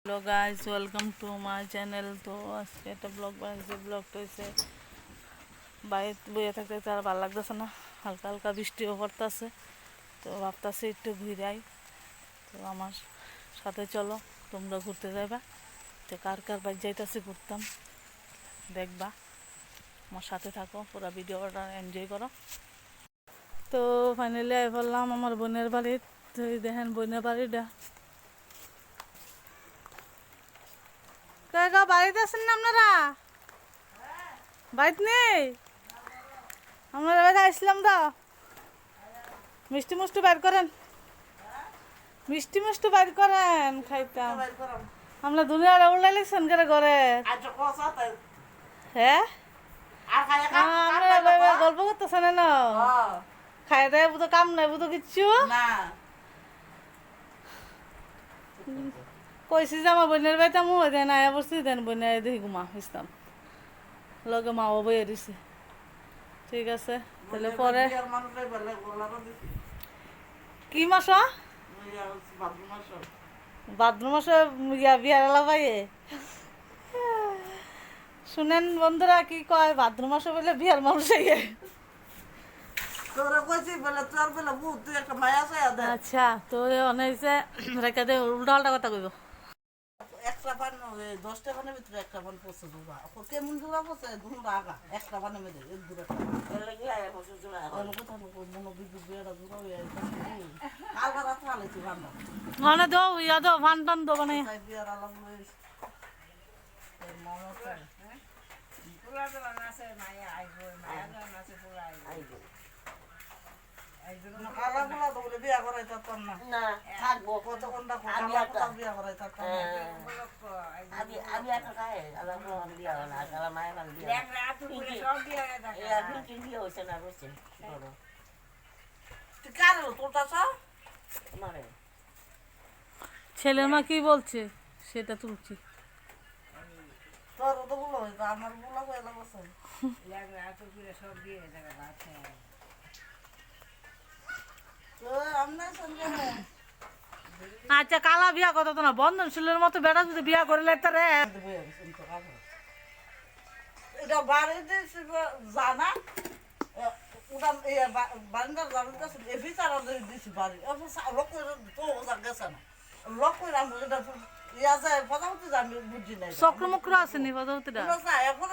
Hello guys, welcome to my channel. তো আজকে একটা ব্লগ বানাইছে। ব্লগটা হচ্ছে বাইরে বইয়ে থাকতে আর ভালো লাগতেছে না, হালকা হালকা বৃষ্টিও পড়তেছে। তো ভাবতেছি একটু ঘুরাই। তো আমার সাথে চলো, তোমরা ঘুরতে যাইবা। তো কার কার বাইক যাইতেছে ঘুরতাম দেখবা, আমার সাথে থাকো, পুরো ভিডিওটা এনজয় করো। তো ফাইনালি আই বললাম আমার বোনের বাড়ি। তো দেখেন বোনের বাড়িটা। বাড়িতে আছেন না আপনারা? বাড়িতে নেই? আমরা বাড়িতে আসলাম তো। মিষ্টি মিষ্টি বাইর করেন, মিষ্টি মিষ্টি বাইর করেন, খাইতাম। আমরা দুনিয়ার উল্লাই লিখছেন করে ঘরে। হ্যাঁ, আমরা গল্প করতেছেন না, খাই দেয় বুধ কাম নাই বুধ কিচ্ছু কইছি যে আমার বোনের বাড়িতে মু দেন আয়া বসছি, দেন বোনে দেখি ঘুমা ইসলাম লগে মা বাবা বইয়ে দিছে। ঠিক আছে, তাহলে পরে কি মাস? ভাদ্র মাসে বিয়ার এলা পাইয়ে। শুনেন বন্ধুরা, কি কয় ভাদ্র মাসে বলে বিয়ার মানুষ আচ্ছা। তো অনেক যে রেখে দে, উল্টা পাল্টা কথা কইব। একটা পান 10 টাকার ভিতরে একটা পান পড়ছে দুবা কেমন দুবা পড়ছে দুবা আগা একটা পান মে দে এক দুরা এর লাগি আয়া পড়ছে জোড়া আর কথা মনো বিদ্যুৎ বেড়া দুবা হই আলগা রাত ফালাইছি ভান্ডা মানে দাও ইয়া দাও ভান্ডান দাও মানে তাই বিয়ার আলাম লই মনো করে পুরা তো আছে মায়া আইবো মায়া গান আছে পুরা আইবো কালা বলা তো বলে বিয়া করাই তারতাম না না থাকবো কত কোনটা আমি একটা বিয়া করাই তারতাম আমি একটা খাই আলাম বিয়া না কালা মায়া না বিয়া এক রাত পুরো সব বিয়া থাকে এ বিলকিন বিয়া হইছে না রসে বড় তুই কার তোরটা সব মারে ছেলের মা কি বলছে সেটা তুলছি। তোর তো বলো আমার বলা কইলা বসে এক রাত পুরো সব বিয়া থাকে বাচ্চা আচ্ছা, কালা বিয়া কথা তো না, বন্ধনশীলের মতো বেড়া যদি বিয়া করলে তারে এটা বাড়িতে জানা ওটা বারান্দার জানাতে এফিসার দিয়েছি বাড়ি লক তো গেছে না লক করে আমি এটা ইয়া যায় পদাবতী আমি বুঝি নাই চক্রমুক্র আছে নি পদাবতীটা না এখন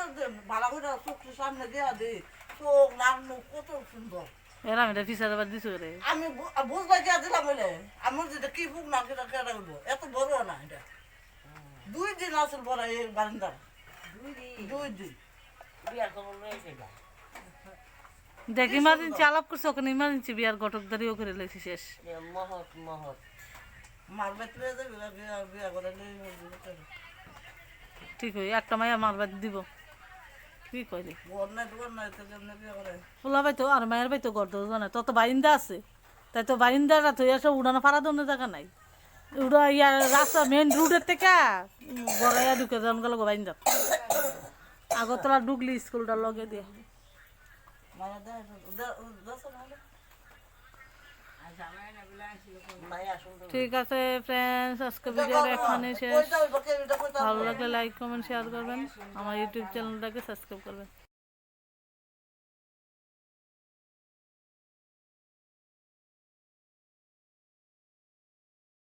ভালো করে চোখের সামনে দেওয়া দিই চোখ নাক মুখ কত সুন্দর। এরা আমি ফিসার আবার দিছো রে, আমি বুঝবা কে দিলাম বলে আমার যেটা কি বুক না কেটা কেটা হইব এত বড় না এটা 2 দিন আসল বড় এই বারান্দার 2 দিন বিয়ার খবর রয়েছে না দেখ ইমার্জেন্সি আলাপ করছে, ওখানে ইমার্জেন্সি বিয়ার ঘটকদারিও করে লেছি শেষ। মহৎ মহৎ মার বেতলে যাবে বিয়া বিয়া করে ঠিক হই একটা মাইয়া মার বাদ দিব কি কইলে ফুলা পাইতো আর মায়ের পাইতো গর্দ না, তত বারিন্দা আছে, তাই তো বারিন্দাটা তো এসব উড়ানো ফাড়া দন্ড জায়গা নাই, উড়া ইয়া রাস্তা মেন রুটের থেকে গড়াইয়া ঢুকে যান গেল বারিন্দা আগরতলা ঢুকলি স্কুলটা লগে দিয়ে। ঠিক আছে ফ্রেন্ডস, আজকে ভিডিওটা এখানে শেষ। ভালো লাগলে লাইক কমেন্ট শেয়ার করবেন, আমার ইউটিউব চ্যানেলটাকে সাবস্ক্রাইব করবেন।